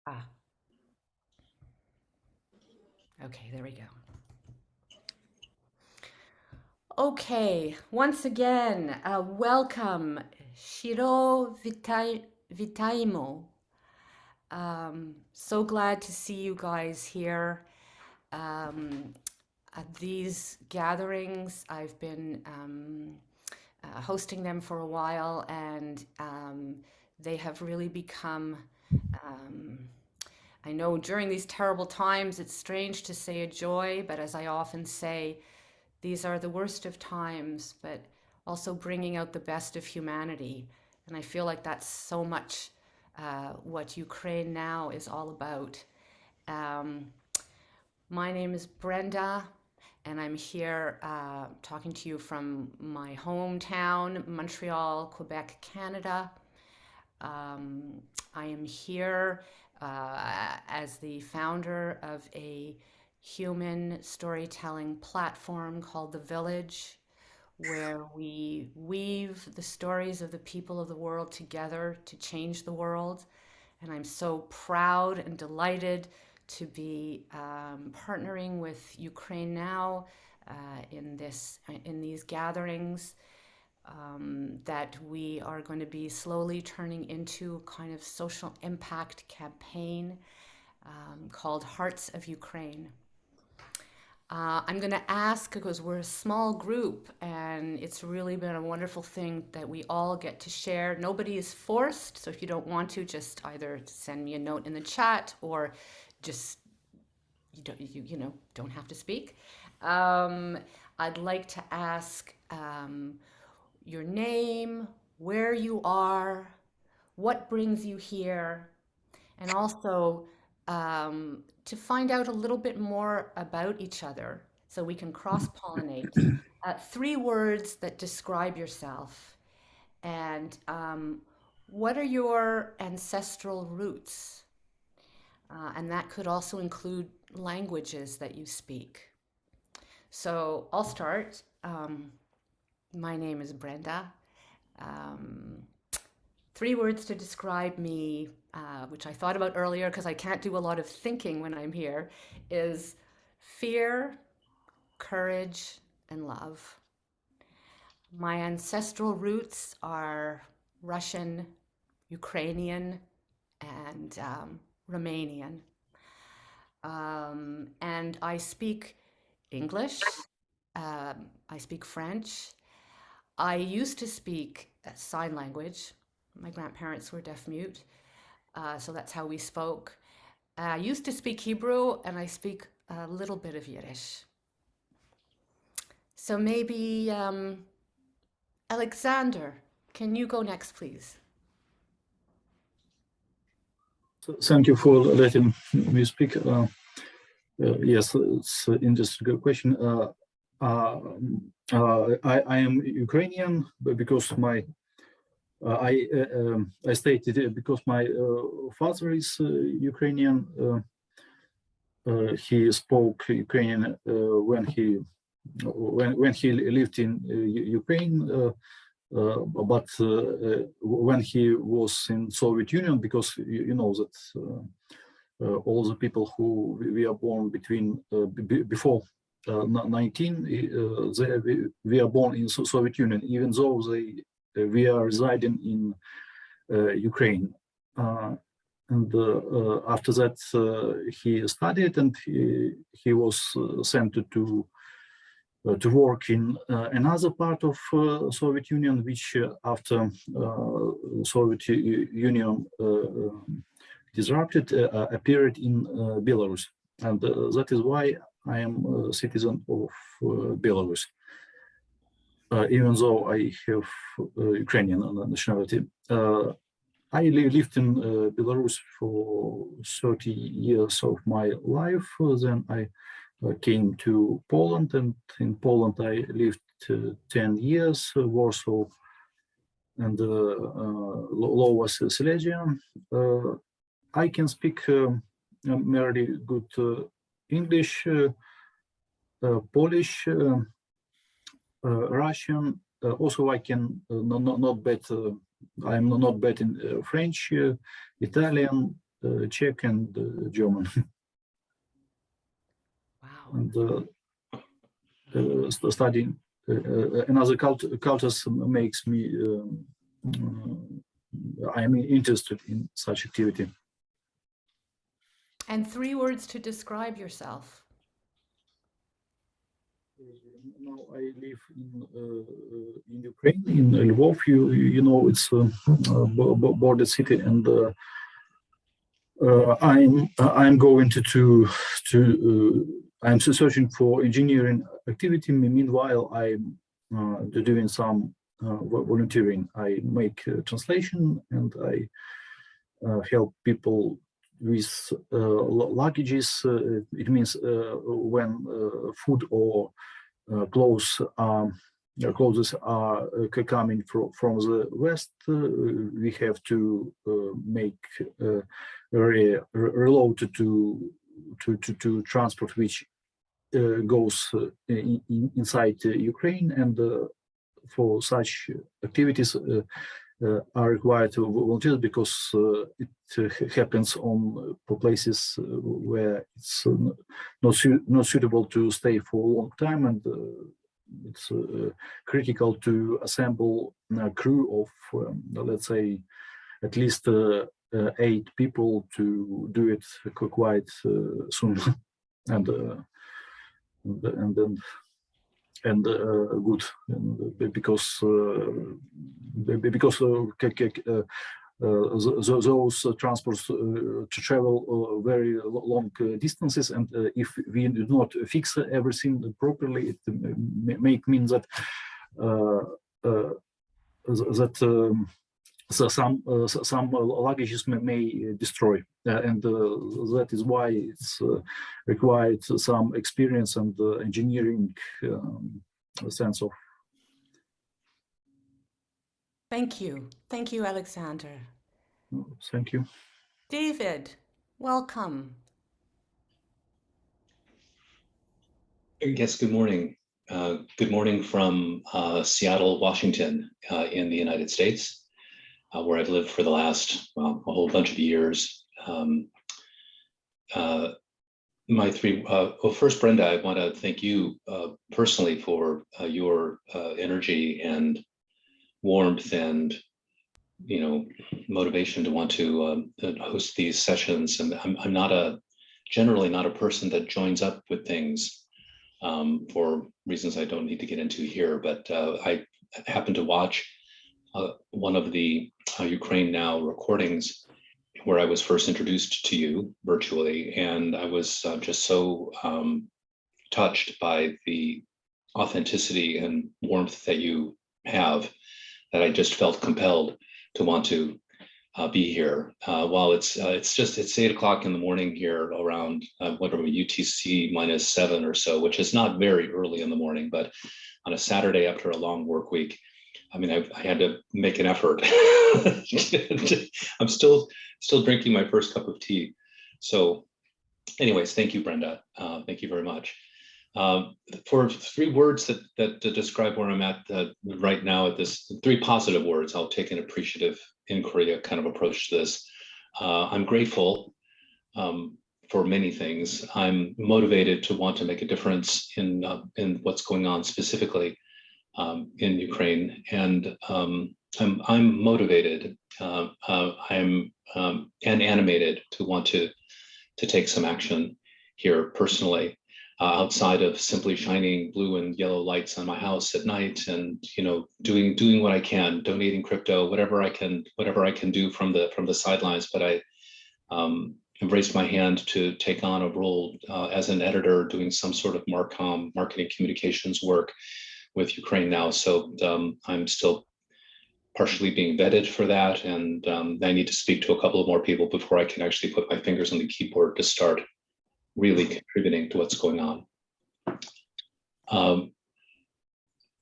Ah, okay, there we go. Okay, once again, welcome, Shiro Vitaimo. So glad to see you guys here. Um, at these gatherings, I've been hosting them for a while, and they have really become. Um, I know during these terrible times, it's strange to say a joy, but as I often say, these are the worst of times, but also bringing out the best of humanity. And I feel like that's so much what Ukraine Now is all about. Um, my name is Brenda, and I'm here talking to you from my hometown, Montreal, Quebec, Canada. Um, I am here as the founder of a human storytelling platform called The Village, where we weave the stories of the people of the world together to change the world. And I'm so proud and delighted to be partnering with Ukraine Now in these gatherings that we are going to be slowly turning into a kind of social impact campaign called Hearts of Ukraine. I'm going to ask, because we're a small group and it's really been a wonderful thing that we all get to share. Nobody is forced, so if you don't want to, just either send me a note in the chat or just don't have to speak. I'd like to ask your name, where you are, what brings you here, and also to find out a little bit more about each other so we can cross pollinate. Three words that describe yourself, and what are your ancestral roots? And that could also include languages that you speak. So I'll start. My name is Brenda. Um, Three words to describe me, which I thought about earlier because I can't do a lot of thinking when I'm here, is fear, courage, and love. My ancestral roots are Russian, Ukrainian, and Romanian. And I speak English, I speak French. I used to speak sign language. My grandparents were deaf mute, so that's how we spoke. I used to speak Hebrew, and I speak a little bit of Yiddish. So maybe Alexander, can you go next, please? Thank you for letting me speak. Yes, it's an interesting question. I am Ukrainian because I stated because my father is Ukrainian. He spoke Ukrainian when he lived in Ukraine. But when he was in Soviet Union, because you know that all the people who were born before 19, we are born in Soviet Union, even though we are residing in Ukraine. And after that, he studied, and he was sent to work in another part of Soviet Union, which after Soviet Union disrupted, appeared in Belarus. And that is why I am a citizen of Belarus, even though I have Ukrainian nationality. I lived in Belarus for 30 years of my life. Then I came to Poland, and in Poland I lived 10 years, Warsaw and Lower Silesia. I can speak merely good English, Polish, Russian. Also, I can not bad. I'm not bad in French, Italian, Czech and German. Wow. And studying another cultures makes me I'm interested in such activity. And 3 words to describe yourself. Now I live in Ukraine, in Lvov. You know, it's a border city, and I'm going I'm searching for engineering activity. Meanwhile, I'm doing some volunteering. I make translation, and I help people with luggages. It means when food or clothes are coming from the west, we have to make reload to transport which goes inside Ukraine, and for such activities are required volunteers, because it happens on places where it's not suitable to stay for a long time, and it's critical to assemble a crew of let's say at least 8 people to do it quite soon, and then good, because those transports to travel very long distances, and if we do not fix everything properly, it means that some luggages may destroy, and that is why it's required some experience and engineering sense of. Thank you, Alexander. Thank you. David, welcome. Yes, good morning. Good morning from Seattle, Washington, in the United States, where I've lived for the last, well, a whole bunch of years. First, Brenda, I want to thank you personally for your energy and warmth and, motivation to want to host these sessions. And I'm generally not a person that joins up with things for reasons I don't need to get into here, but I happened to watch one of the UkraineNow recordings where I was first introduced to you virtually, and I was just so touched by the authenticity and warmth that you have, that I just felt compelled to want to be here. While it's 8:00 in the morning here, around whatever UTC -7 or so, which is not very early in the morning, but on a Saturday after a long work week, I mean, I had to make an effort. I'm still drinking my first cup of tea. So anyways, thank you, Brenda. Thank you very much. For 3 words that describe where I'm at right now, at this 3 positive words, I'll take an appreciative inquiry kind of approach to this. I'm grateful for many things. I'm motivated to want to make a difference in what's going on specifically in Ukraine, and I'm motivated. And animated to want to take some action here personally, outside of simply shining blue and yellow lights on my house at night, and doing what I can, donating crypto, whatever I can do from the sidelines. But I have raised my hand to take on a role as an editor, doing some sort of marketing communications work with UkraineNow. So I'm still partially being vetted for that, and I need to speak to a couple of more people before I can actually put my fingers on the keyboard to start really contributing to what's going on.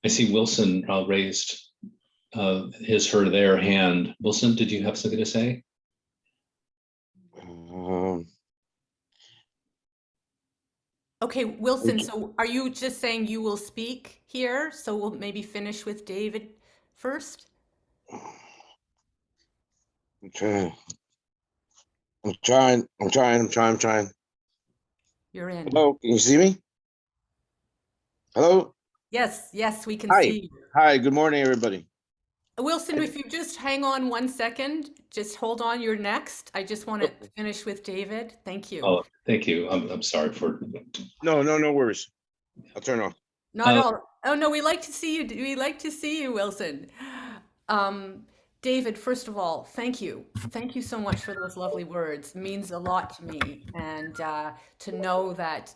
I see Wilson raised their hand. Wilson, did you have something to say? Okay, Wilson, so are you just saying you will speak here? So we'll maybe finish with David first? Okay. I'm trying. You're in. Hello, can you see me? Hello? Yes, yes, we can Hi. see you. Hi, good morning, everybody. Wilson, if you just hang on 1 second, just hold on, you're next. I just want to finish with David. Thank you. Oh, thank you. I'm sorry for. No worries. I'll turn off. Not all. Oh no, we like to see you. We like to see you, Wilson. David, first of all, thank you. Thank you so much for those lovely words. It means a lot to me, and to know that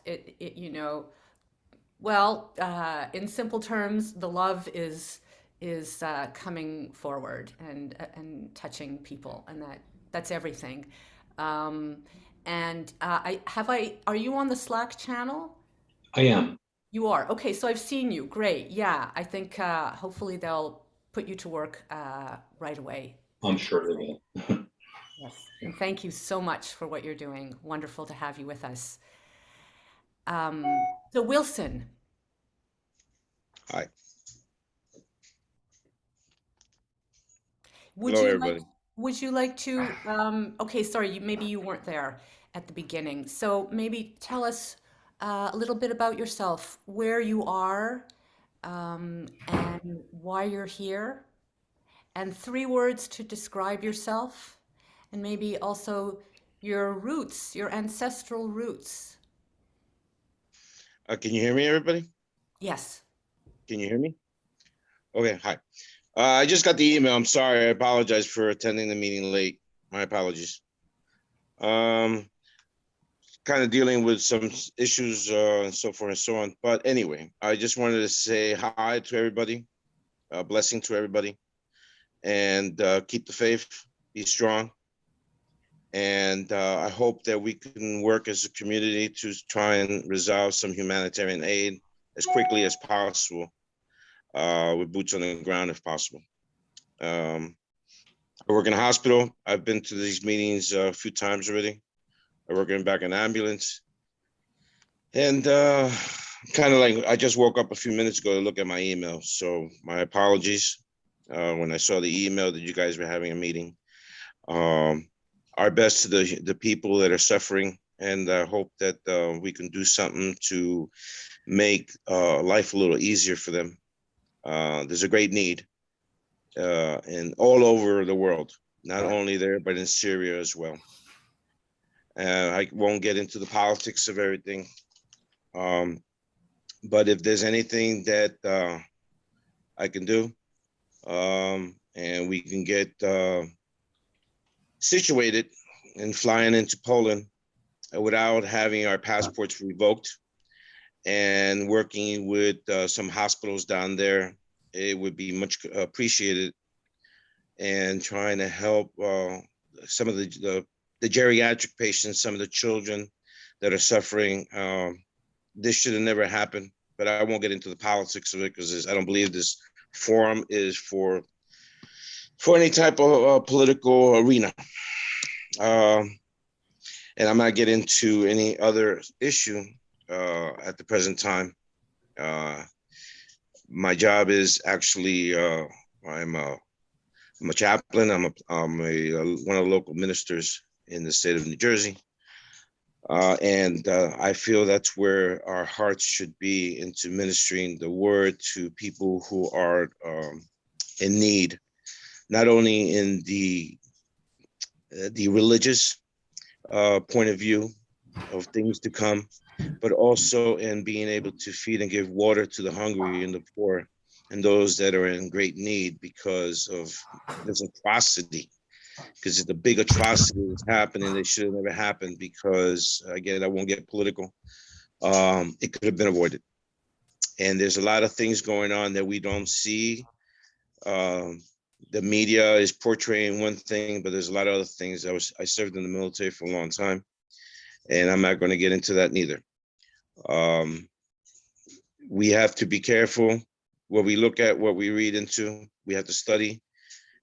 well, in simple terms, the love is coming forward and touching people, and that's everything. Um, and are you on the Slack channel? I am. You are. Okay, so I've seen you. Great. Yeah, I think hopefully they'll put you to work right away. I'm sure they Fantastic. will. Yes. And thank you so much for what you're doing. Wonderful to have you with us. So Wilson, Hi. would Hello, you like everybody. would you like to okay, sorry, maybe you weren't there at the beginning. So maybe tell us a little bit about yourself, where you are, and why you're here. And 3 words to describe yourself, and maybe also your roots, your ancestral roots. Can you hear me, everybody? Yes. Can you hear me? Okay, hi. I just got the email. I'm sorry. I apologize for attending the meeting late. My apologies. Kind of dealing with some issues and so forth and so on. But anyway, I just wanted to say hi to everybody. A blessing to everybody. And keep the faith. Be strong. And I hope that we can work as a community to try and resolve some humanitarian aid as quickly as possible, with boots on the ground if possible. I work in a hospital. I've been to these meetings a few times already. I work in back in an ambulance. And kind of like, I just woke up a few minutes ago to look at my email. So my apologies when I saw the email that you guys were having a meeting. Our best to the people that are suffering, and I hope that we can do something to make life a little easier for them. There's a great need in all over the world, not only there, but in Syria as well. I won't get into the politics of everything. But if there's anything that I can do, and we can get situated and flying into Poland without having our passports revoked, and working with some hospitals down there, it would be much appreciated. And trying to help some of the geriatric patients, some of the children that are suffering. This should have never happened, but I won't get into the politics of it because I don't believe this forum is for any type of political arena. And I'm not getting into any other issue at the present time. My job is actually, I'm a chaplain. I'm one of the local ministers in the state of New Jersey. And I feel that's where our hearts should be, into ministering the word to people who are in need, not only in the religious point of view of things to come, but also in being able to feed and give water to the hungry and the poor and those that are in great need because of this atrocity. Because it's a big atrocity that's happening that should have never happened, because again, I won't get political. It could have been avoided. And there's a lot of things going on that we don't see. The media is portraying one thing, but there's a lot of other things. I served in the military for a long time, and I'm not going to get into that neither. We have to be careful what we look at, what we read into. We have to study,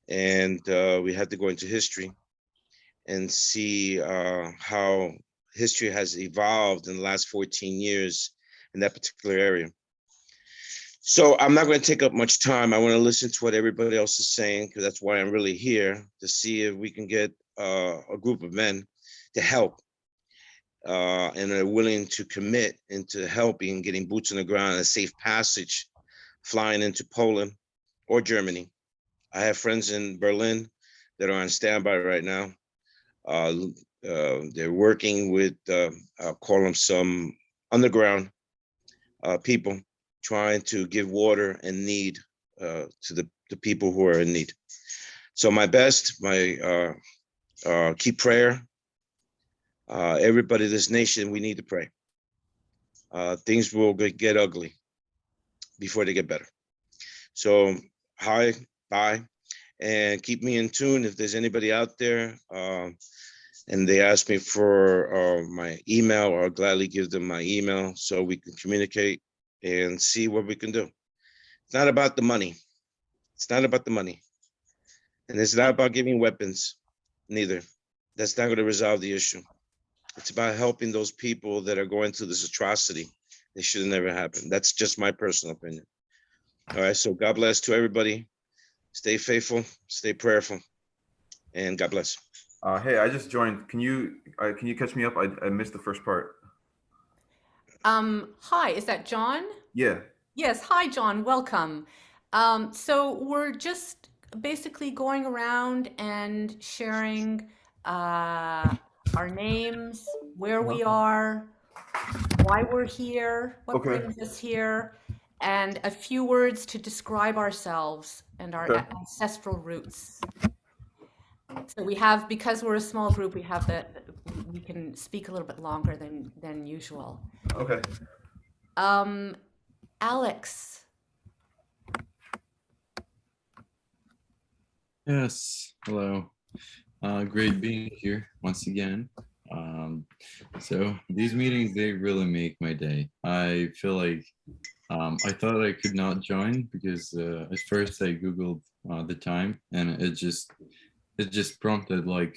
and we have to go into history and see how history has evolved in the last 14 years in that particular area. So I'm not going to take up much time. I want to listen to what everybody else is saying, because that's why I'm really here, to see if we can get a group of men to help, and are willing to commit into helping, getting boots on the ground, a safe passage, flying into Poland or Germany. I have friends in Berlin that are on standby right now. They're working with, I'll call them some underground people, trying to give water and need to the people who are in need. So my best, keep prayer. Everybody, this nation, we need to pray. Things will get ugly before they get better. So hi, bye, and keep me in tune. If there's anybody out there and they ask me for my email, I'll gladly give them my email so we can communicate and see what we can do. It's not about the money. It's not about the money. And it's not about giving weapons, neither. That's not going to resolve the issue. It's about helping those people that are going through this atrocity. It should have never happened. That's just my personal opinion. All right, so God bless to everybody. Stay faithful, stay prayerful, and God bless. Hey, I just joined. Can you catch me up? I missed the first part. Hi, is that John? Yeah. Yes, hi, John. Welcome. So we're just basically going around and sharing our names, where we are, why we're here, what Okay. brings us here, and a few words to describe ourselves and our Okay. ancestral roots. So we have, because we're a small group, we have we can speak a little bit longer than usual. Okay. Alex. Yes, hello. Great being here once again. So these meetings, they really make my day. I feel like I thought I could not join because at first I Googled the time and it just prompted like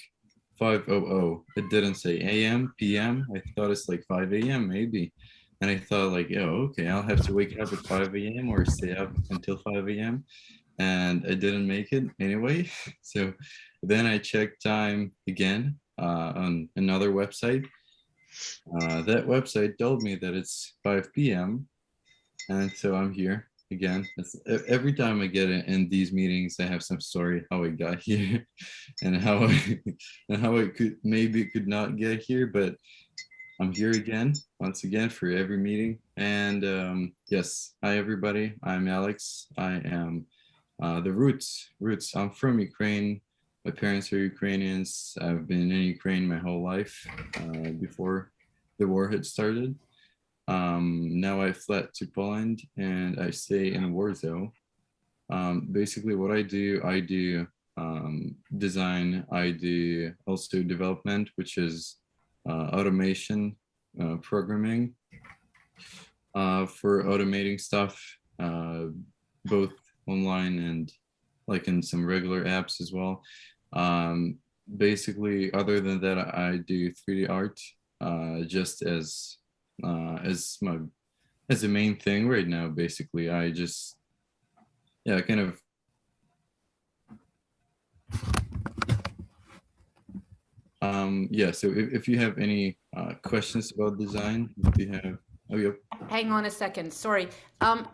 5:00. It didn't say AM, PM. I thought it's like 5 a.m. maybe. And I thought like, oh, okay, I'll have to wake up at 5 a.m. or stay up until 5 a.m. And I didn't make it anyway. So then I checked time again on another website. That website told me that it's 5 p.m. And so I'm here again. Every time I get in these meetings, I have some story how I got here and how I could not get here, but I'm here again, once again, for every meeting. And yes, hi everybody. I'm Alex. I am the roots. I'm from Ukraine. My parents are Ukrainians. I've been in Ukraine my whole life before the war had started. Now I fled to Poland and I stay in Warsaw. Basically what I do design, I do also development, which is automation, programming for automating stuff, both online and like in some regular apps as well. Basically, other than that, I do 3D art just as a main thing right now. Basically, I just kind of so if you have any questions about design, if you have Hang on a second, sorry.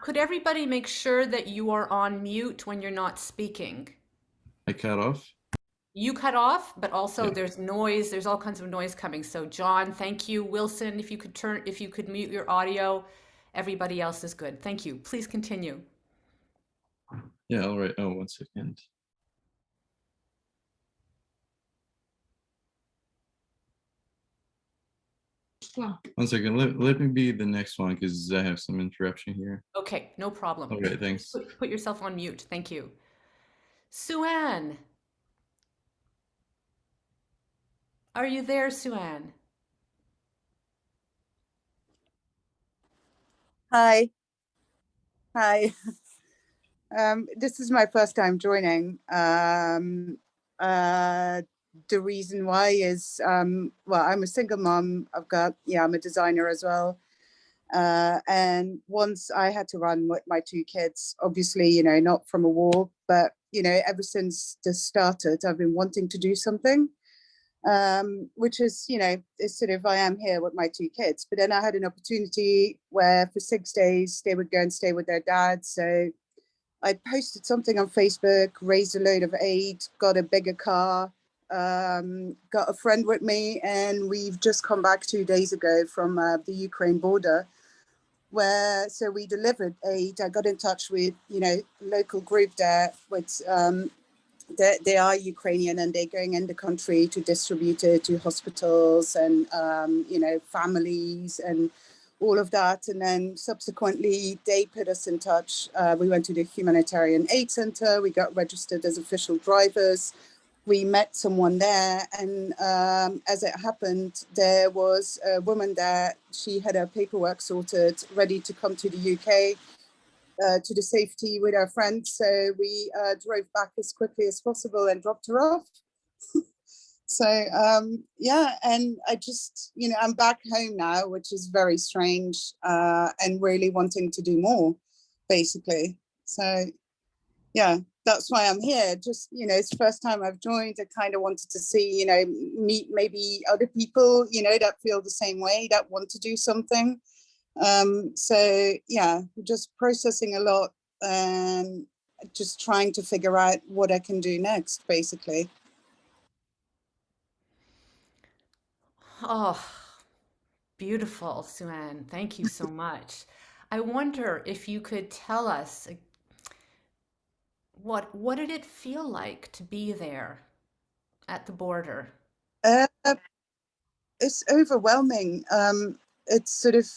Could everybody make sure that you are on mute when you're not speaking? I cut off. You cut off, but also Yeah. there's noise, there's all kinds of noise coming. So John, thank you. Wilson, if you could mute your audio. Everybody else is good. Thank you. Please continue. Yeah, all right. Oh, 1 second. One second. Let me be the next one because I have some interruption here. Okay, no problem. Okay, thanks. Put yourself on mute. Thank you. Sue-Ann. Are you there, Sue-Ann? Hi. Hi. This is my first time joining. The reason why is, well, I'm a single mom. I'm a designer as well. And once I had to run with my 2 kids, obviously, not from a war, but, ever since this started, I've been wanting to do something. which is, is sort of, I am here with my 2 kids. But then I had an opportunity where for 6 days they would go and stay with their dad. So I posted something on Facebook, raised a load of aid, got a bigger car, got a friend with me, and we've just come back 2 days ago from the Ukraine border, where so we delivered aid. I got in touch with local group there, with they are Ukrainian, and they're going in the country to distribute it to hospitals and families and all of that. And then subsequently they put us in touch. We went to the Humanitarian Aid Center. We got registered as official drivers. We met someone there, and as it happened, there was a woman there. She had her paperwork sorted, ready to come to the UK, to the safety with her friends. So we drove back as quickly as possible and dropped her off. So yeah, and I just, I'm back home now, which is very strange, and really wanting to do more, basically. So yeah, that's why I'm here. Just, it's the first time I've joined. I kind of wanted to see, meet maybe other people, that feel the same way, that want to do something. So yeah, just processing a lot and just trying to figure out what I can do next, basically. Oh, beautiful, Sue-Ann. Thank you so much. I wonder if you could tell us what did it feel like to be there at the border? Uh, it's overwhelming. It's sort of,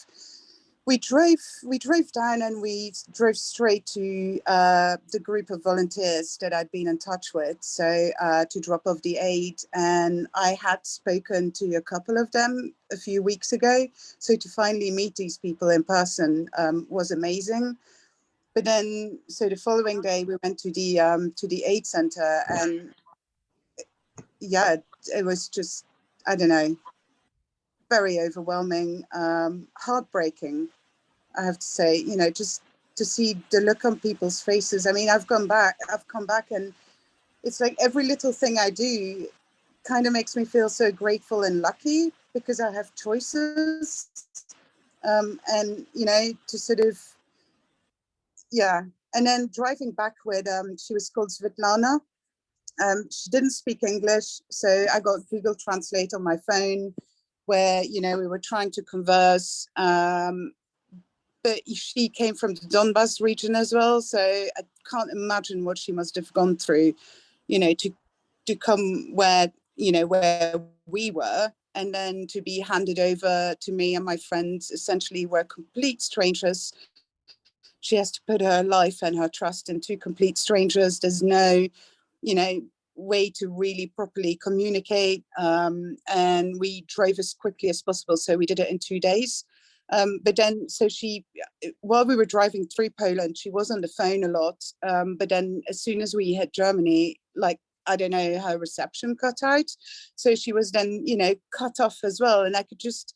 we drove down, and we drove straight to the group of volunteers that I'd been in touch with, so to drop off the aid. And I had spoken to a couple of them a few weeks ago, so to finally meet these people in person was amazing. But then, so the following day we went to the aid center, and yeah, it was just, I don't know, very overwhelming, heartbreaking, I have to say, just to see the look on people's faces. I mean, I've come back, and it's like every little thing I do kind of makes me feel so grateful and lucky, because I have choices. And, to sort of, yeah. And then driving back with, she was called Svetlana. She didn't speak English, so I got Google Translate on my phone, where, we were trying to converse. But she came from the Donbas region as well, so I can't imagine what she must have gone through, to come where we were, and then to be handed over to me and my friends. Essentially, we're complete strangers. She has to put her life and her trust in 2 complete strangers. There's no, way to really properly communicate. And we drove as quickly as possible, so we did it in 2 days. But then, so while we were driving through Poland, she was on the phone a lot. But then as soon as we hit Germany, like, I don't know, her reception cut out. So she was then, cut off as well. And I could just,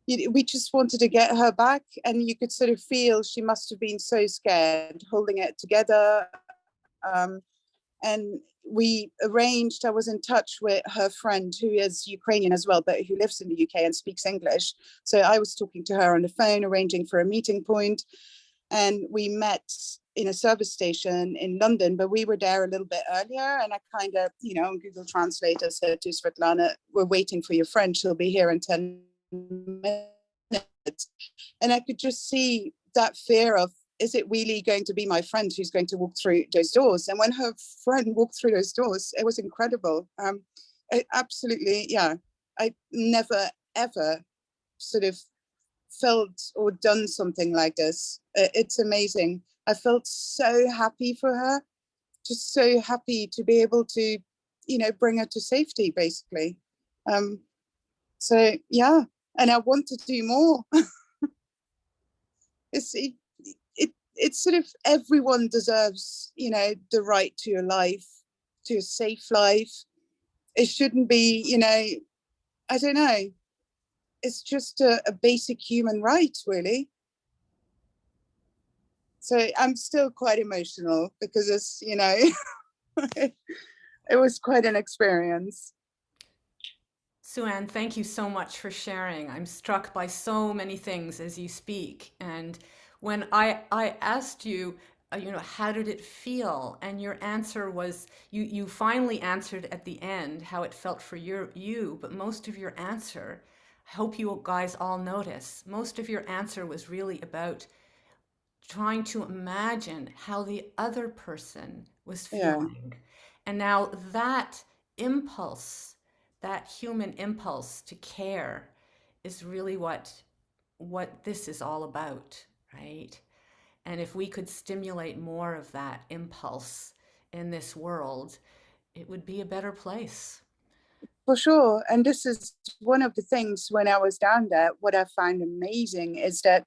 we just wanted to get her back. And you could sort of feel she must have been so scared, holding it together. And we arranged, I was in touch with her friend, who is Ukrainian as well, but who lives in the UK and speaks English. So I was talking to her on the phone, arranging for a meeting point. And we met in a service station in London, but we were there a little bit earlier. And I kind of, on Google Translator said to Svetlana, we're waiting for your friend. She'll be here in 10 minutes. And I could just see that fear of, is it really going to be my friend who's going to walk through those doors? And when her friend walked through those doors, it was incredible. Absolutely, yeah. I never, ever sort of felt or done something like this. It's amazing. I felt so happy for her, just so happy to be able to, bring her to safety, basically. So, yeah, and I want to do more. It's sort of, everyone deserves, the right to a life, to a safe life. It shouldn't be, I don't know. It's just a basic human right, really. So I'm still quite emotional, because it's, it was quite an experience. Sue-Ann, thank you so much for sharing. I'm struck by so many things as you speak. And when I asked you, how did it feel? And your answer was, you finally answered at the end how it felt for you, but most of your answer, I hope you guys all notice, most of your answer was really about trying to imagine how the other person was Yeah, feeling. And now that impulse, that human impulse to care is really what this is all about, right? And if we could stimulate more of that impulse in this world, it would be a better place. for sure. And this is one of the things when I was down there, what I find amazing is that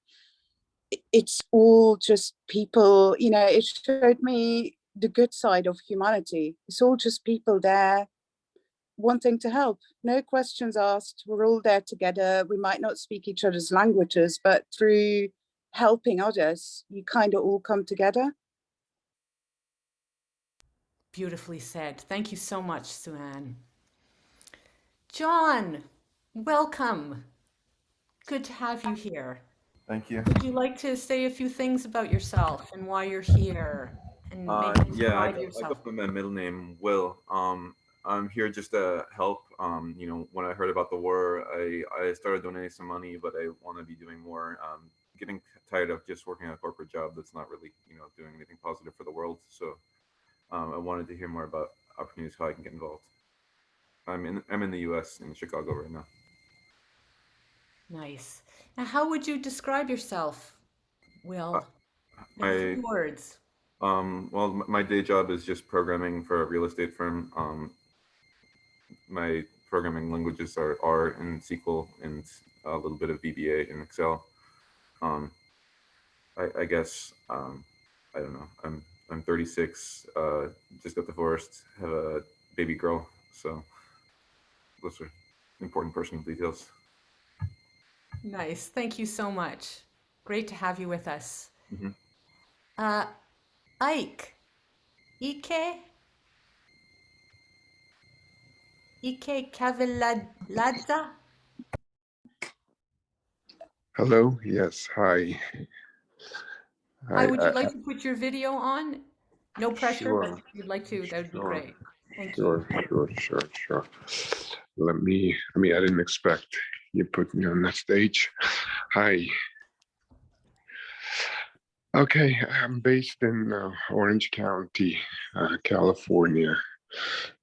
it's all just people, it showed me the good side of humanity. It's all just people there wanting to help. No questions asked. We're all there together. We might not speak each other's languages, but through helping others, you kind of all come together. Beautifully said. Thank you so much, Sue-Ann. John, welcome. Good to have you here. Thank you. Would you like to say a few things about yourself and why you're here and maybe Yeah, I describe go yourself? by my middle name, Will. I'm here just to help. When I heard about the war, I started donating some money, but I want to be doing more. Getting tired of just working a corporate job that's not really, doing anything positive for the world. So I wanted to hear more about opportunities how I can get involved. I'm in the U.S. in Chicago right now. Nice. Now, how would you describe yourself, Uh, Will? In a I few words. well, my day job is just programming for a real estate firm. My programming languages are R and SQL and a little bit of VBA and Excel. Um, I guess I don't know. I'm 36. Just got divorced. Have a baby girl. So those are important personal details. Nice. Thank you so much. Great to have you with us. Hmm. Uh, Ike. Ike? Ike Kaviladza? Hello. Yes. Hi. Hi, Hi. would you like to put your video on? No pressure, but Sure. if you'd like to, that would be Sure. great. Thank you. Sure. I didn't expect you put me on that stage. Hi. Okay. I'm based in Orange County, California.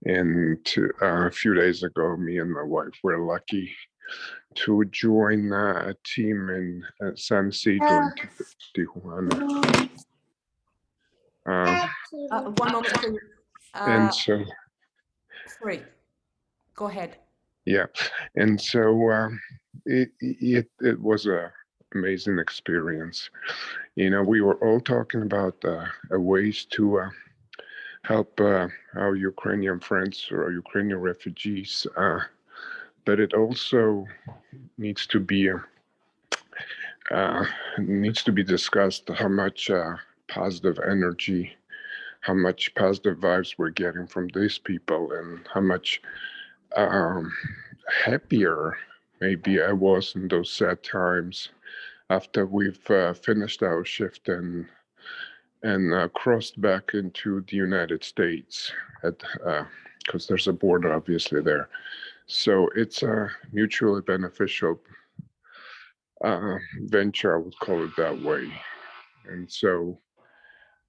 And a few days ago, me and my wife were lucky to join a team in San Isidro in Tijuana. One moment, please. And so, Sorry, go ahead. yeah, and so it was a amazing experience. We were all talking about ways to help our Ukrainian friends or Ukrainian refugees, but it also needs to be discussed how much positive energy, how much positive vibes we're getting from these people, and how much um, happier maybe I was in those sad times after we've finished our shift and crossed back into the United States because there's a border obviously there. So it's a mutually beneficial venture, I would call it that way. And so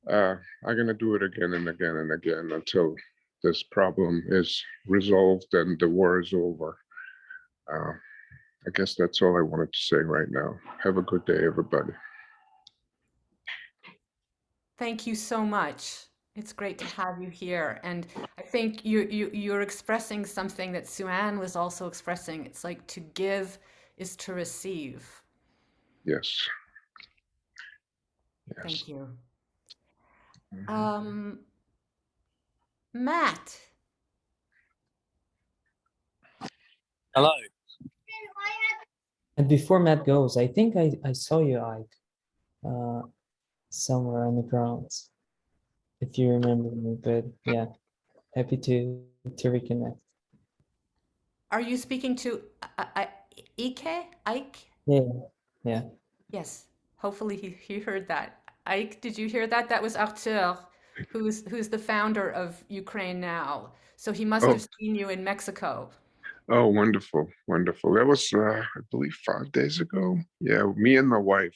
I'm gonna do it again and again and again until this problem is resolved and the war is over. I guess that's all I wanted to say right now. Have a good day, everybody. Thank you so much. It's great to have you here. And I think you're expressing something that Sue-Ann was also expressing. It's like to give is to receive. Yes. Thank you. Matt. Hello. And before Matt goes, I think I saw you, Ike, somewhere on the grounds, if you remember me. But yeah, happy to reconnect. Are you speaking to Ike? Ike? Yeah, yeah, Yes. Hopefully he heard that. Ike, did you hear that? That was Arthur, who's the founder of Ukraine Now. So he must Oh, have seen you in Mexico. oh, wonderful, wonderful. That was, I believe, 5 days ago. Yeah, me and my wife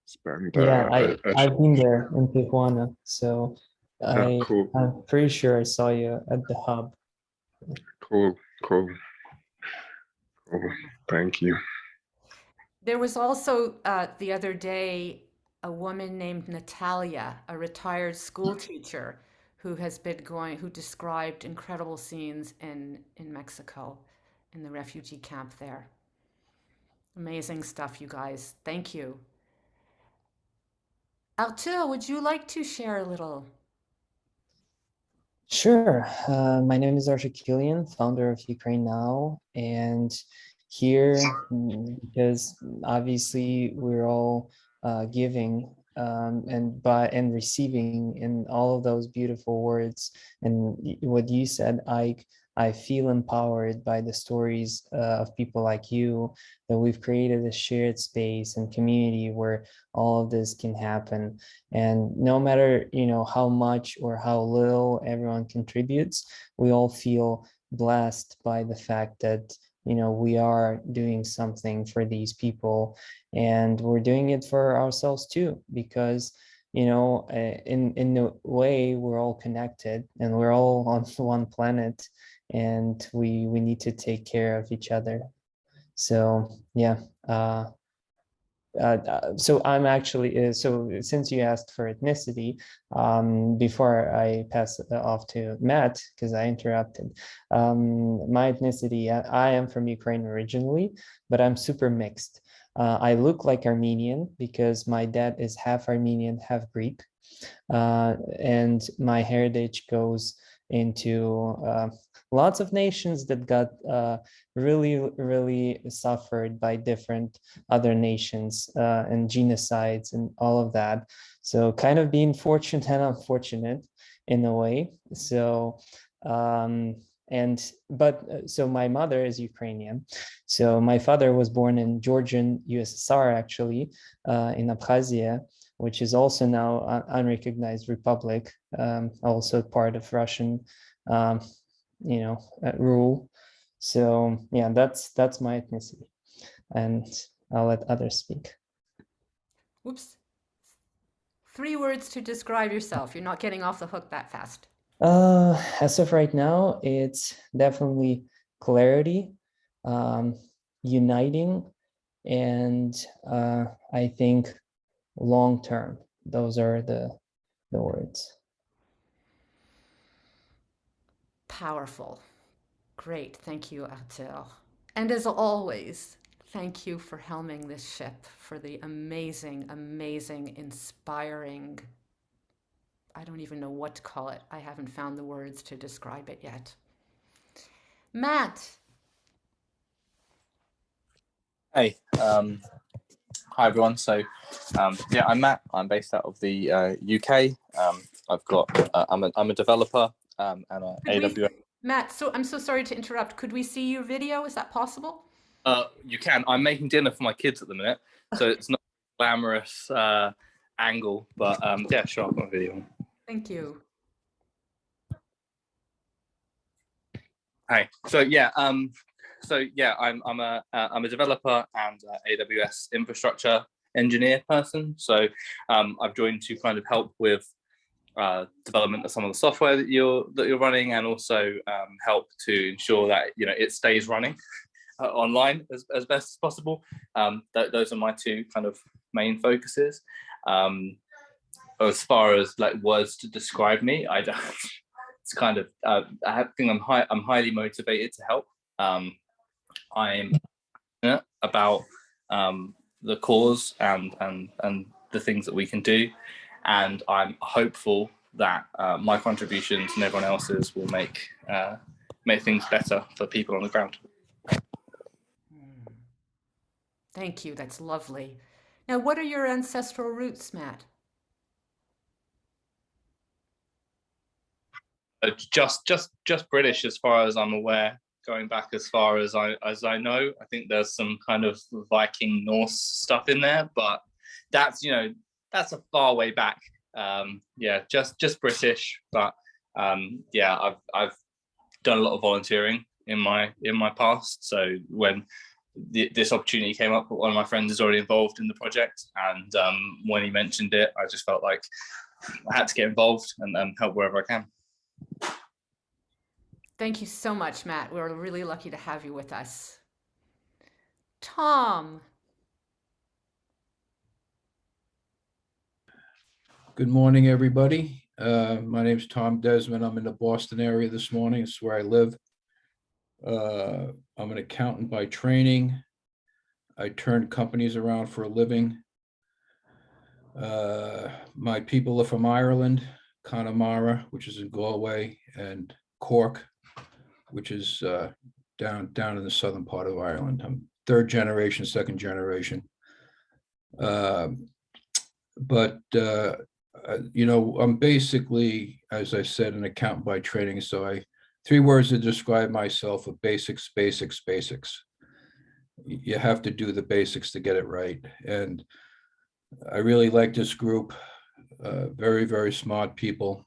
spent yeah. a I've been there in Tijuana, so cool, I'm pretty sure I saw you at the hub. cool, cool, cool. Thank you. There was also the other day a woman named Natalia, a retired school teacher, who described incredible scenes in Mexico, in the refugee camp there. Amazing stuff, you guys. Thank you. Arthur, would you like to share a little? Sure. My name is Archie Killian, founder of UkraineNow, and here, because obviously we're all giving and receiving in all of those beautiful words, and what you said, I feel empowered by the stories of people like you, that we've created a shared space and community where all of this can happen. And no matter, how much or how little everyone contributes, we all feel blessed by the fact that, we are doing something for these people, and we're doing it for ourselves too, because, in a way, we're all connected and we're all on one planet, and we need to take care of each other. So yeah. So I'm actually, so since you asked for ethnicity, before I pass it off to Matt, because I interrupted, my ethnicity, I am from Ukraine originally, but I'm super mixed. I look like Armenian because my dad is half Armenian, half Greek, and my heritage goes into lots of nations that got really, really suffered by different other nations and genocides and all of that. So kind of being fortunate and unfortunate in a way. So so my mother is Ukrainian. So my father was born in Georgian USSR, actually, in Abkhazia, which is also now an unrecognized republic, also part of Russian, rule. So yeah, that's my ethnicity, and I'll let others speak. Whoops. 3 words to describe yourself. You're not getting off the hook that fast. As of right now, it's definitely clarity, uniting, and I think long term. Those are the words. Powerful. Great. Thank you, Arthur. And as always, thank you for helming this ship, for the amazing, amazing, inspiring, I don't even know what to call it. I haven't found the words to describe it yet. Matt. Hey, hi everyone. So, yeah, I'm Matt. I'm based out of the UK. I've got, I'm a developer and an AWS. Matt, so I'm so sorry to interrupt. Could we see your video? Is that possible? You can. I'm making dinner for my kids at the minute, so it's not a glamorous angle, but yeah, sure, I've got a video. Thank you. Hi. So yeah, I'm a developer and AWS infrastructure engineer person. So I've joined to kind of help with development of some of the software that you're running, and also help to ensure that it stays running online as best as possible. Those are my 2 kind of main focuses. As far as like words to describe me, I don't. It's kind of I think I'm highly motivated to help. I'm about the cause and the things that we can do, and I'm hopeful that my contributions and everyone else's will make things better for people on the ground. Thank you. That's lovely. Now, what are your ancestral roots, Matt? Just British, as far as I'm aware. going back as far as I know. I think there's some kind of Viking Norse stuff in there, but that's that's a far way back. Yeah, just British, but yeah, I've done a lot of volunteering in my past. So when this opportunity came up, one of my friends is already involved in the project, and when he mentioned it, I just felt like I had to get involved and help wherever I can. Thank you so much, Matt. We're really lucky to have you with us. Tom. Good morning, everybody. My name is Tom Desmond. I'm in the Boston area this morning. It's where I live. I'm an accountant by training. I turn companies around for a living. My people are from Ireland, Connemara, which is in Galway, and Cork, which is down in the southern part of Ireland. I'm third generation, second generation. But I'm basically, as I said, an accountant by training. So 3 words to describe myself are basics, basics, basics. You have to do the basics to get it right. And I really like this group. Very, very smart people.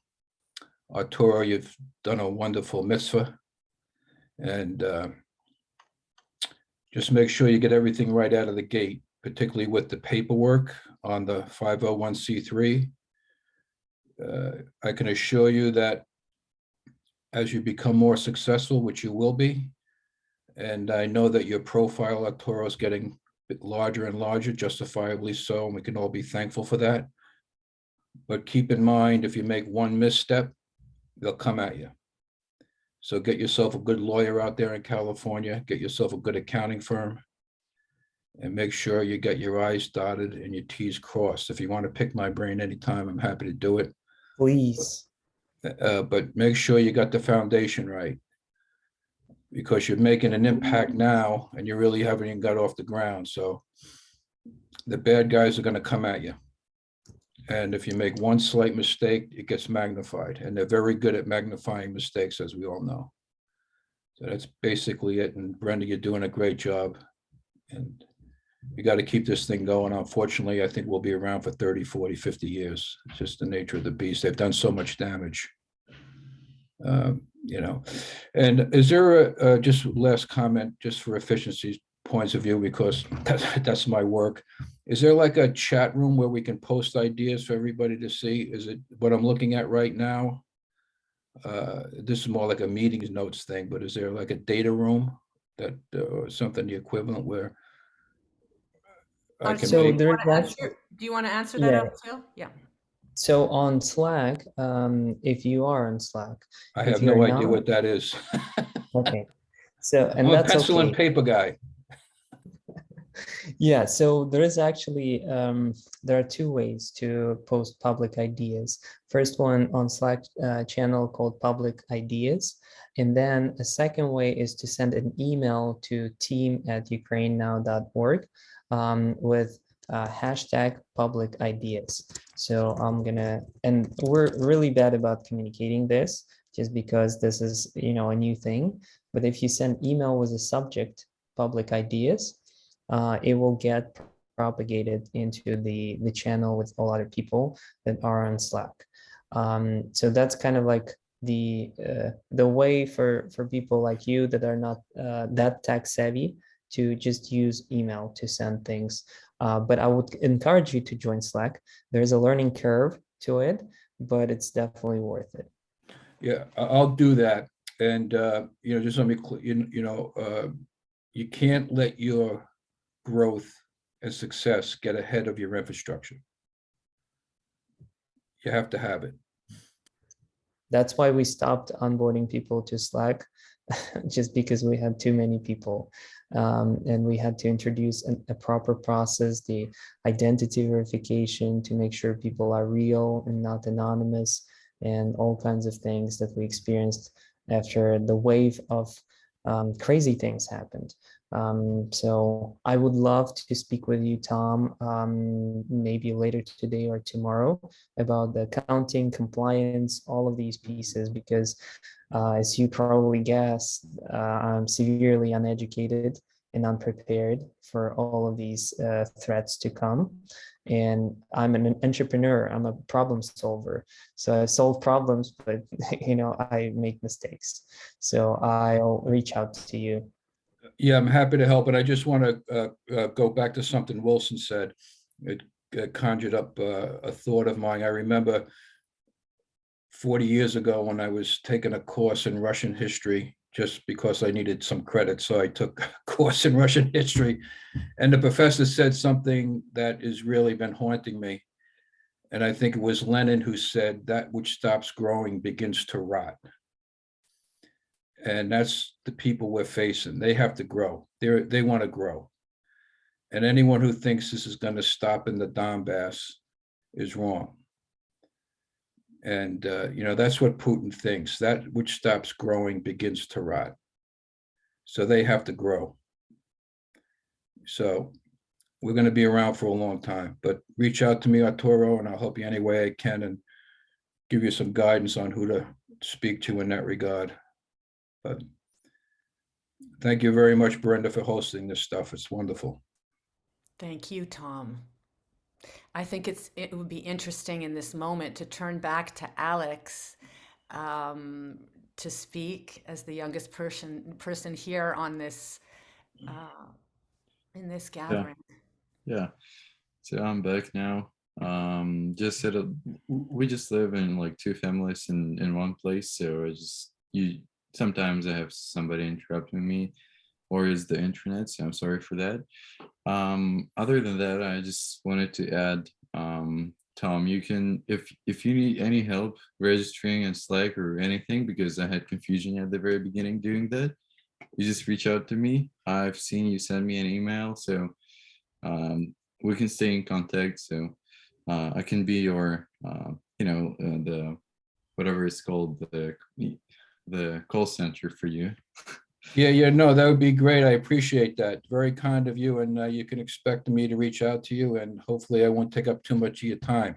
Arturo, you've done a wonderful mitzvah. And just make sure you get everything right out of the gate, particularly with the paperwork on the 501c3. I can assure you that as you become more successful, which you will be, and I know that your profile, Arturo, is getting a bit larger and larger, justifiably so, and we can all be thankful for that. But keep in mind, if you make one misstep, they'll come at you. So get yourself a good lawyer out there in California, get yourself a good accounting firm, and make sure you get your I's dotted and your T's crossed. If you want to pick my brain anytime, I'm happy to do it. Please. But make sure you got the foundation right, because you're making an impact now and you really haven't even got off the ground. So the bad guys are going to come at you. And if you make one slight mistake, it gets magnified. And they're very good at magnifying mistakes, as we all know. So that's basically it. And Brenda, you're doing a great job. And you got to keep this thing going. Unfortunately, I think we'll be around for 30, 40, 50 years. It's just the nature of the beast. They've done so much damage. And is there just last comment, just for efficiency's points of view, because that's my work. Is there like a chat room where we can post ideas for everybody to see? Is it what I'm looking at right now? This is more like a meetings notes thing, but is there like a data room that or something the equivalent where I can So make? there's actually, Do you want to answer that, yeah. Arturo? Yeah. So on Slack, if you are on Slack, I if have you're no idea not, what that is. okay. So, I'm and a that's pencil and okay. paper guy. Yeah, so there is actually, there are 2 ways to post public ideas. First one on Slack channel called Public Ideas. And then a second way is to send an email to team@ukrainenow.org with hashtag public ideas. So I'm gonna, and we're really bad about communicating this just because this is, a new thing. But if you send email with a subject, public ideas, it will get propagated into the channel with a lot of people that are on Slack. So that's kind of like the way for people like you that are not that tech savvy to just use email to send things. But I would encourage you to join Slack. There's a learning curve to it, but it's definitely worth it. Yeah, I'll do that. And just let me, you can't let your growth and success get ahead of your infrastructure. You have to have it. That's why we stopped onboarding people to Slack, just because we had too many people. And we had to introduce a proper process, the identity verification to make sure people are real and not anonymous, and all kinds of things that we experienced after the wave of crazy things happened. So I would love to speak with you, Tom, maybe later today or tomorrow about the accounting, compliance, all of these pieces, because as you probably guessed, I'm severely uneducated and unprepared for all of these threats to come. And I'm an entrepreneur, I'm a problem solver. So I solve problems, but I make mistakes. So I'll reach out to you. Yeah, I'm happy to help, but I just want to go back to something Wilson said. It conjured up a thought of mine. I remember 40 years ago when I was taking a course in Russian history just because I needed some credit. So I took a course in Russian history, and the professor said something that has really been haunting me. And I think it was Lenin who said, "That which stops growing begins to rot." And that's the people we're facing. They have to grow. They want to grow. And anyone who thinks this is going to stop in the Donbass is wrong. And that's what Putin thinks. That which stops growing begins to rot. So they have to grow. So we're going to be around for a long time. But reach out to me, Arturo, and I'll help you any way I can and give you some guidance on who to speak to in that regard. But thank you very much, Brenda, for hosting this stuff. It's wonderful. Thank you, Tom. I think it would be interesting in this moment to turn back to Alex to speak as the youngest person here on this in this gathering. Yeah. So I'm back now. Just said we just live in like two families in one place. So sometimes I have somebody interrupting me, or is the internet. So I'm sorry for that. Other than that, I just wanted to add, Tom, you can, if you need any help registering in Slack or anything, because I had confusion at the very beginning doing that, you just reach out to me. I've seen you send me an email, so we can stay in contact. So I can be your, the whatever it's called, the call center for you. Yeah, no, that would be great. I appreciate that. Very kind of you, and you can expect me to reach out to you, and hopefully I won't take up too much of your time.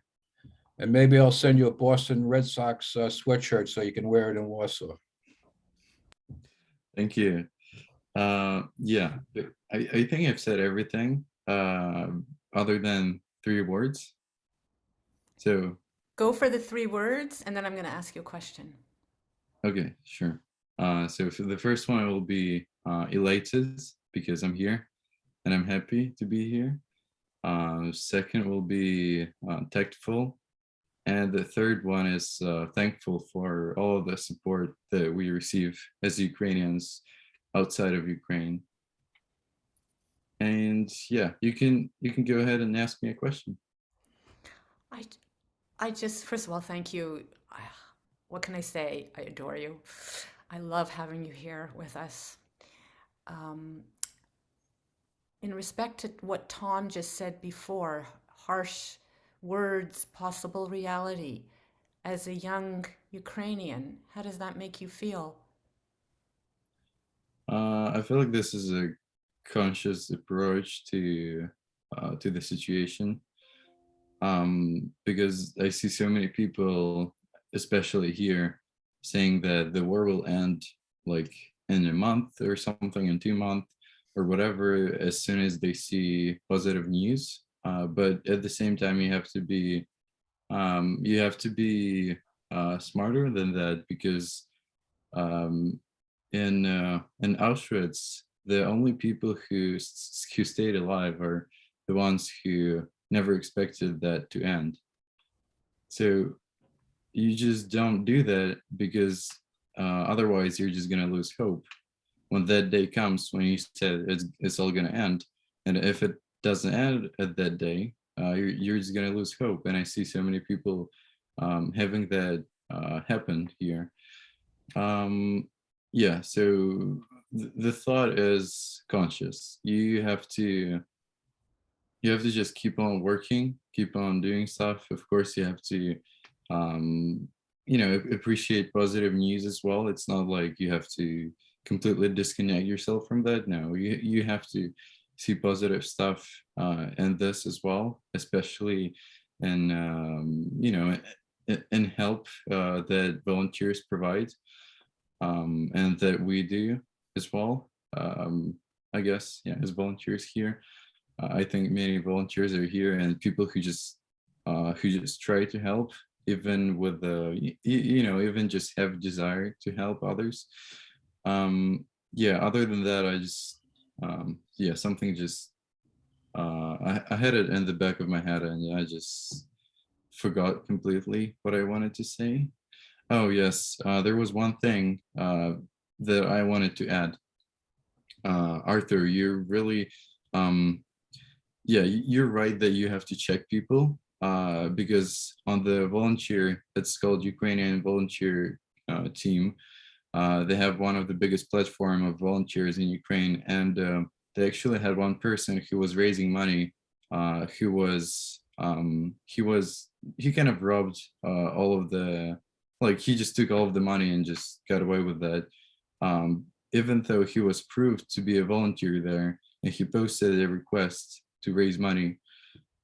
And maybe I'll send you a Boston Red Sox sweatshirt so you can wear it in Warsaw. Thank you. Yeah, I think I've said everything other than 3 words. So go for the 3 words, and then I'm going to ask you a question. Okay, sure. So for the first one, it will be elated because I'm here and I'm happy to be here. Second will be tactful. And the third one is thankful for all of the support that we receive as Ukrainians outside of Ukraine. And yeah, you can go ahead and ask me a question. I just, first of all, thank you. What can I say? I adore you. I love having you here with us. In respect to what Tom just said before, harsh words, possible reality, as a young Ukrainian, how does that make you feel? I feel like this is a conscious approach to the situation, because I see so many people, especially here, saying that the war will end like in a month or something, in 2 months or whatever, as soon as they see positive news. But at the same time, you have to be smarter than that, because in Auschwitz, the only people who stayed alive are the ones who never expected that to end. So you just don't do that, because otherwise you're just gonna lose hope when that day comes, when you said it's all gonna end. And if it doesn't end at that day, you're just gonna lose hope. And I see so many people having that happen here. Yeah, so the thought is conscious. You have to just keep on working, keep on doing stuff. Of course, you have to appreciate positive news as well. It's not like you have to completely disconnect yourself from that. No, you have to see positive stuff in this as well, especially in in help that volunteers provide and that we do as well. I guess, yeah, as volunteers here. I think many volunteers are here and people who just try to help, even with the even just have desire to help others. Yeah, other than that, I just yeah, something just I had it in the back of my head and yeah, I just forgot completely what I wanted to say. Oh yes, there was one thing that I wanted to add. Arthur, you're really yeah, you're right that you have to check people because on the volunteer, it's called Ukrainian Volunteer Team. They have one of the biggest platform of volunteers in Ukraine, and they actually had one person who was raising money. He kind of robbed all of the, like he just took all of the money and just got away with that. Even though he was proved to be a volunteer there, and he posted a request to raise money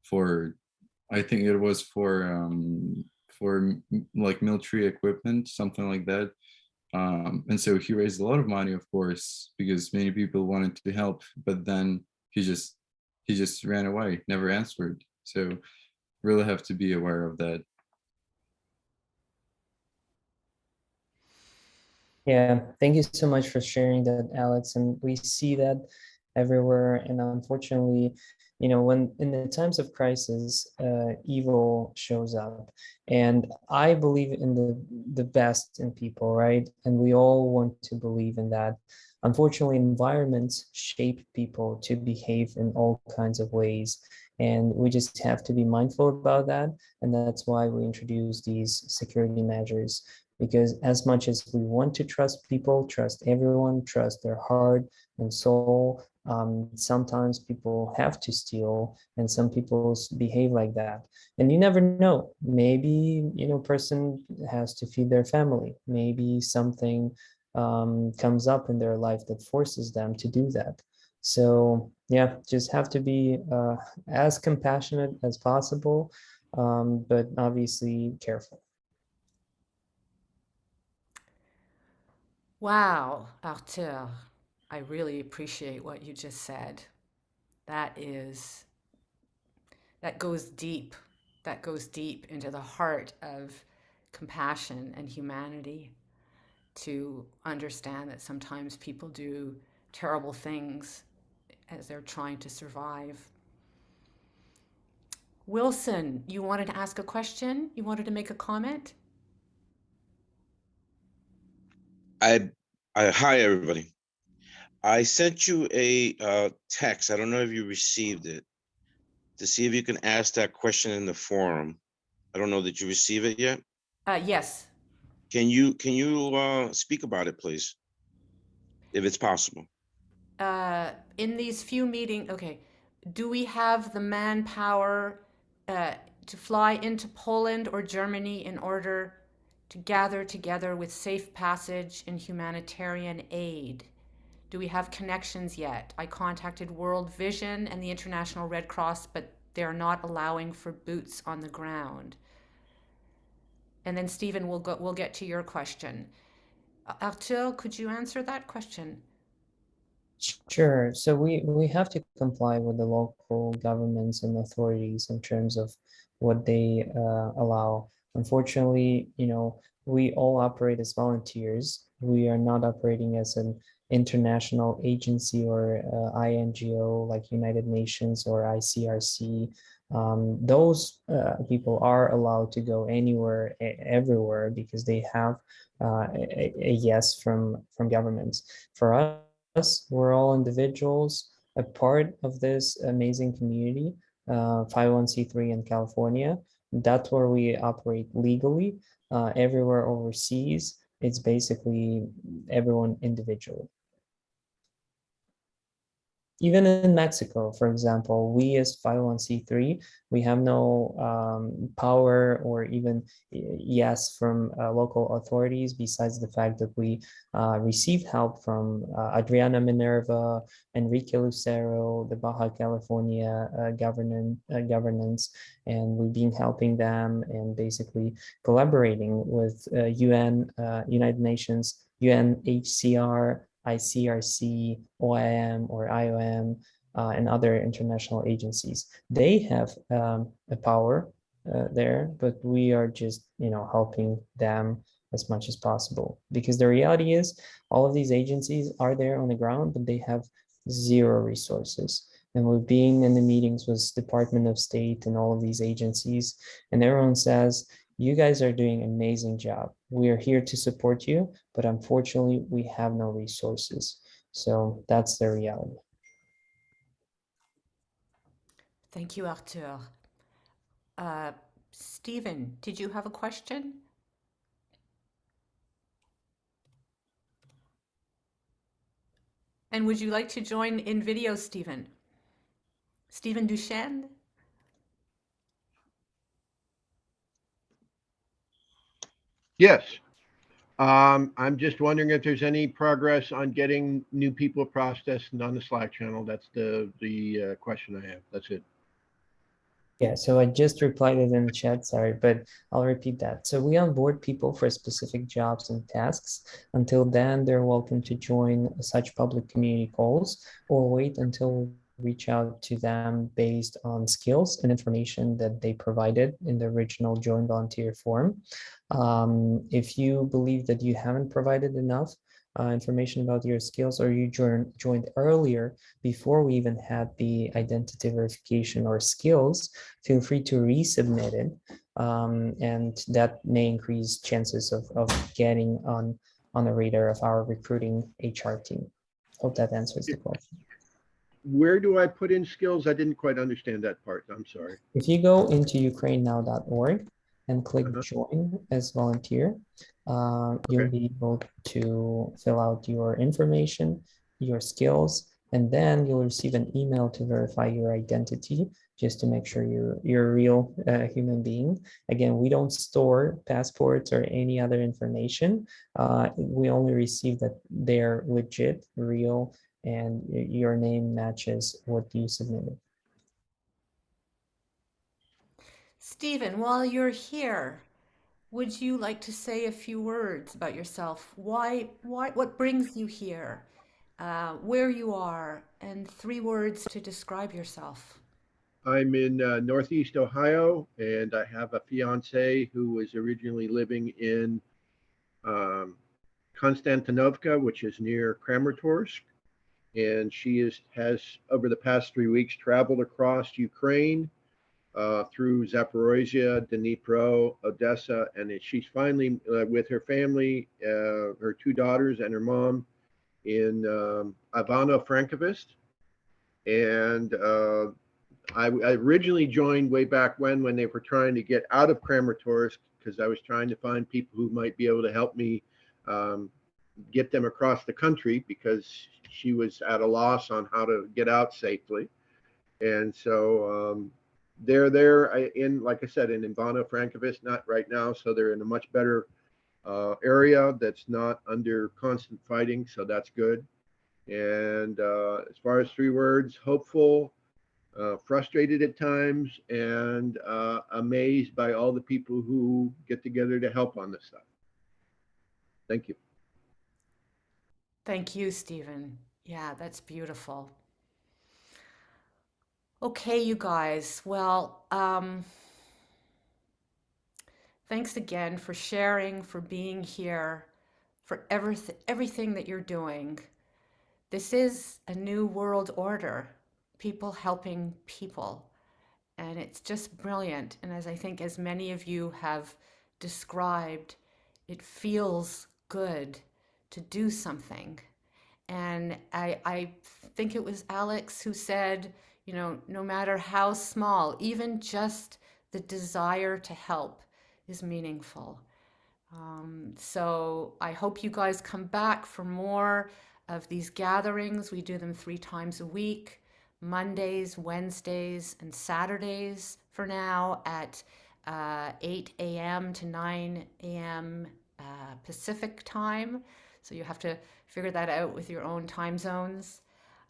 for, I think it was for like military equipment, something like that. And so he raised a lot of money, of course, because many people wanted to help, but then he just ran away, never answered. So really have to be aware of that. Yeah, thank you so much for sharing that, Alex. And we see that everywhere. And unfortunately, when in the times of crisis, evil shows up. And I believe in the best in people, right? And we all want to believe in that. Unfortunately, environments shape people to behave in all kinds of ways. And we just have to be mindful about that. And that's why we introduce these security measures, because as much as we want to trust people, trust everyone, trust their heart and soul, sometimes people have to steal and some people behave like that. And you never know, maybe, person has to feed their family. Maybe something comes up in their life that forces them to do that. So yeah, just have to be as compassionate as possible, but obviously careful. Wow, Arthur, I really appreciate what you just said. That goes deep. That goes deep into the heart of compassion and humanity, to understand that sometimes people do terrible things as they're trying to survive. Wilson, you wanted to ask a question? You wanted to make a comment? I hi everybody. I sent you a text. I don't know if you received it, to see if you can ask that question in the forum. I don't know, did you receive it yet? Yes. Can you speak about it, please, if it's possible? In these few meetings, okay, do we have the manpower to fly into Poland or Germany in order to gather together with safe passage and humanitarian aid? Do we have connections yet? I contacted World Vision and the International Red Cross, but they're not allowing for boots on the ground. And then Stephen, we'll get to your question. Arthur, could you answer that question? Sure. So we have to comply with the local governments and authorities in terms of what they allow. Unfortunately, we all operate as volunteers. We are not operating as an international agency or INGO like United Nations or ICRC. Those people are allowed to go anywhere, everywhere, because they have a yes from governments. For us, we're all individuals, a part of this amazing community, 501c3 in California. That's where we operate legally. Everywhere overseas, it's basically everyone individually. even in Mexico, for example, we as 501c3, we have no power or even yes from local authorities, besides the fact that we received help from Adriana Minerva, Enrique Lucero, the Baja California governance, and we've been helping them and basically collaborating with United Nations, UNHCR, ICRC, OIM or IOM, and other international agencies. They have a power there, but we are just, helping them as much as possible, because the reality is all of these agencies are there on the ground, but they have zero resources. And we're being in the meetings with Department of State and all of these agencies, and everyone says, you guys are doing an amazing job. We are here to support you, but unfortunately, we have no resources. So that's the reality. Thank you, Arthur. Stephen, did you have a question? And would you like to join in video, Stephen? Stephen Duchesne? Yes. I'm just wondering if there's any progress on getting new people processed on the Slack channel. That's the question I have. That's it. Yeah, so I just replied it in the chat, sorry, but I'll repeat that. So we onboard people for specific jobs and tasks. Until then, they're welcome to join such public community calls or wait until we reach out to them based on skills and information that they provided in the original join volunteer form. If you believe that you haven't provided enough information about your skills, or you joined earlier before we even had the identity verification or skills, feel free to resubmit it, and that may increase chances of getting on the radar of our recruiting HR team. Hope that answers the question. Where do I put in skills? I didn't quite understand that part. I'm sorry. If you go into UkraineNow.org and click join as volunteer, you'll be able to fill out your information, your skills, and then you'll receive an email to verify your identity, just to make sure you're a real human being. Again, we don't store passports or any other information. We only receive that they're legit, real, and your name matches what you submitted. Stephen, while you're here, would you like to say a few words about yourself? What brings you here? Where you are, and 3 words to describe yourself. I'm in Northeast Ohio, and I have a fiance who was originally living in Konstantinovka, which is near Kramatorsk. And she has over the past 3 weeks traveled across Ukraine through Zaporozhye, Dnipro, Odessa, and she's finally with her family, her 2 daughters and her mom in Ivano-Frankivsk. And I originally joined way back when they were trying to get out of Kramatorsk, because I was trying to find people who might be able to help me get them across the country, because she was at a loss on how to get out safely. And so they're there in, like I said, in Ivano-Frankivsk, not right now. So they're in a much better area that's not under constant fighting. So that's good. And as far as 3 words, hopeful, frustrated at times, and amazed by all the people who get together to help on this stuff. Thank you. Thank you, Stephen. Yeah, that's beautiful. Okay, you guys. Well, thanks again for sharing, for being here, for everything that you're doing. This is a new world order, people helping people. And it's just brilliant. And as many of you have described, it feels good to do something. And I think it was Alex who said, no matter how small, even just the desire to help is meaningful. So I hope you guys come back for more of these gatherings. We do them 3 times a week, Mondays, Wednesdays, and Saturdays for now at 8 a.m. to 9 a.m. Pacific time. So you have to figure that out with your own time zones.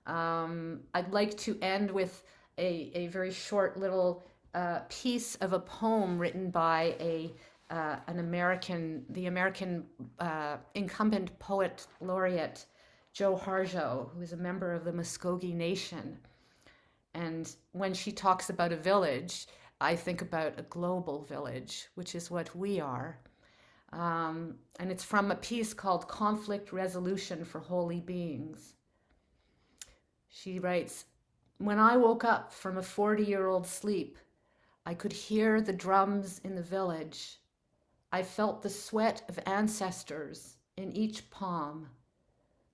I'd like to end with a very short little piece of a poem written by the American incumbent poet laureate, Joe Harjo, who is a member of the Muskogee Nation. And when she talks about a village, I think about a global village, which is what we are. And it's from a piece called Conflict Resolution for Holy Beings. She writes, "When I woke up from a 40-year-old sleep, I could hear the drums in the village. I felt the sweat of ancestors in each palm.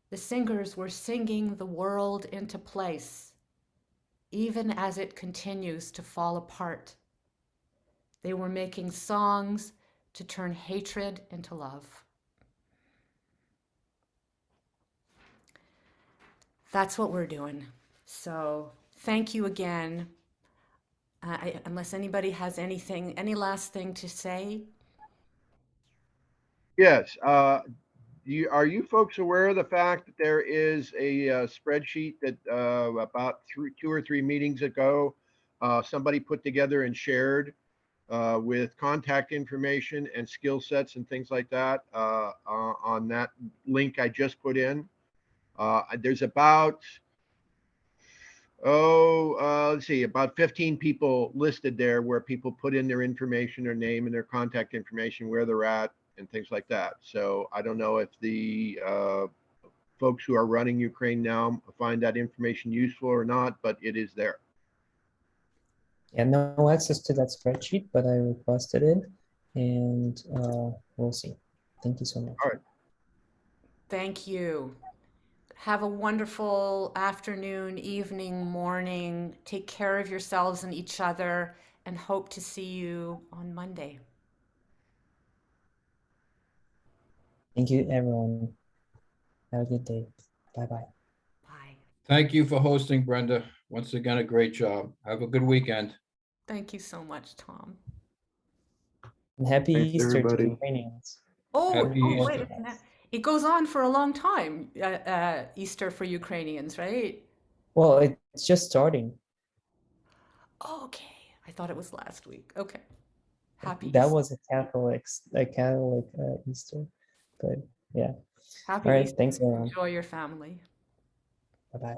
The singers were singing the world into place, even as it continues to fall apart. They were making songs to turn hatred into love." That's what we're doing. So thank you again. Unless anybody has any last thing to say? Yes. Are you folks aware of the fact that there is a spreadsheet that about 2 or 3 meetings ago, somebody put together and shared with contact information and skill sets and things like that on that link I just put in? There's about, let's see, about 15 people listed there where people put in their information, their name and their contact information, where they're at and things like that. So I don't know if the folks who are running UkraineNow find that information useful or not, but it is there. Yeah, no access to that spreadsheet, but I requested it, and we'll see. Thank you so much. All right. Thank you. Have a wonderful afternoon, evening, morning. Take care of yourselves and each other, and hope to see you on Monday. Thank you, everyone. Have a good day. Bye-bye. Bye. Thank you for hosting, Brenda. Once again, a great job. Have a good weekend. Thank you so much, Tom. And happy Thanks, Easter to everybody. Ukrainians. Happy Wait, Easter. it goes on for a long time, Easter for Ukrainians, right? Well, it's just starting. Oh, okay. I thought it was last week. Okay. Happy That Easter. was a Catholic Easter, but yeah. Happy All right, Easter. thanks everyone. Enjoy your family. Bye-bye.